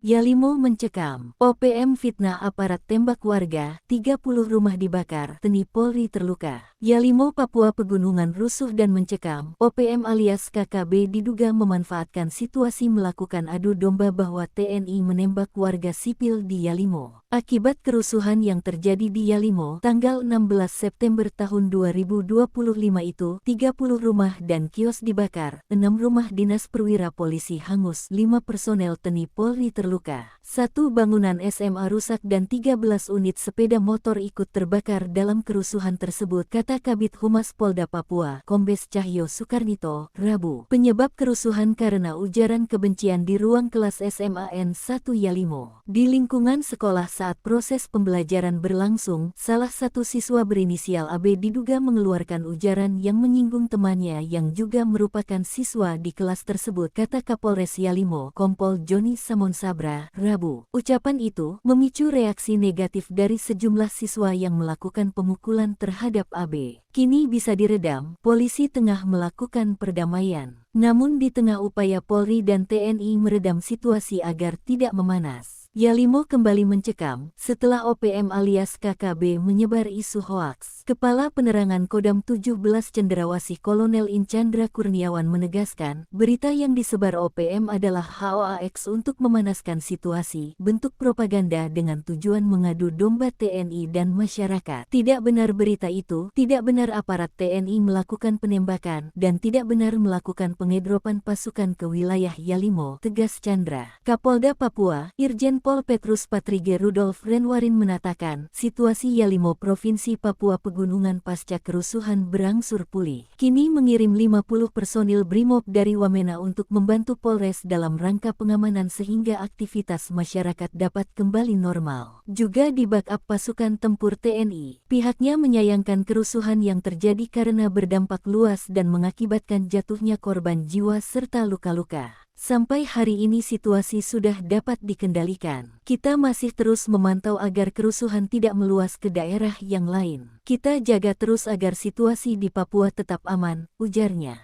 Yalimo mencekam, OPM fitnah aparat tembak warga, 30 rumah dibakar, TNI Polri terluka. Yalimo Papua Pegunungan rusuh dan mencekam, OPM alias KKB diduga memanfaatkan situasi melakukan adu domba bahwa TNI menembak warga sipil di Yalimo. Akibat kerusuhan yang terjadi di Yalimo, tanggal 16 September tahun 2025 itu, 30 rumah dan kios dibakar, 6 rumah dinas perwira polisi hangus, 5 personel TNI Polri terluka. 1 bangunan SMA rusak dan 13 unit sepeda motor ikut terbakar dalam kerusuhan tersebut, kata Kabid Humas Polda Papua, Kombes Cahyo Soekarnito, Rabu. Penyebab kerusuhan karena ujaran kebencian di ruang kelas SMA N1 Yalimo. Di lingkungan sekolah saat proses pembelajaran berlangsung, salah satu siswa berinisial AB diduga mengeluarkan ujaran yang menyinggung temannya yang juga merupakan siswa di kelas tersebut, kata Kapolres Yalimo, Kompol Joni Samonsabra, Rabu. Ucapan itu memicu reaksi negatif dari sejumlah siswa yang melakukan pemukulan terhadap AB. Kini bisa diredam, polisi tengah melakukan perdamaian. Namun di tengah upaya Polri dan TNI meredam situasi agar tidak memanas, Yalimo kembali mencekam setelah OPM alias KKB menyebar isu hoaks. Kepala Penerangan Kodam 17 Cendrawasih Kolonel Inchandra Kurniawan menegaskan, berita yang disebar OPM adalah HOAX untuk memanaskan situasi, bentuk propaganda dengan tujuan mengadu domba TNI dan masyarakat. Tidak benar berita itu, tidak benar aparat TNI melakukan penembakan, dan tidak benar melakukan pengedropan pasukan ke wilayah Yalimo, tegas Chandra. Kapolda Papua, Irjen Pol Petrus Patrige Rudolf Renwarin mengatakan, situasi Yalimo Provinsi Papua Pegunungan pasca kerusuhan berangsur pulih. Kini mengirim 50 personil BRIMOB dari Wamena untuk membantu Polres dalam rangka pengamanan sehingga aktivitas masyarakat dapat kembali normal. Juga di backup pasukan tempur TNI. Pihaknya menyayangkan kerusuhan yang terjadi karena berdampak luas dan mengakibatkan jatuhnya korban jiwa serta luka-luka. Sampai hari ini situasi sudah dapat dikendalikan. Kita masih terus memantau agar kerusuhan tidak meluas ke daerah yang lain. Kita jaga terus agar situasi di Papua tetap aman, ujarnya.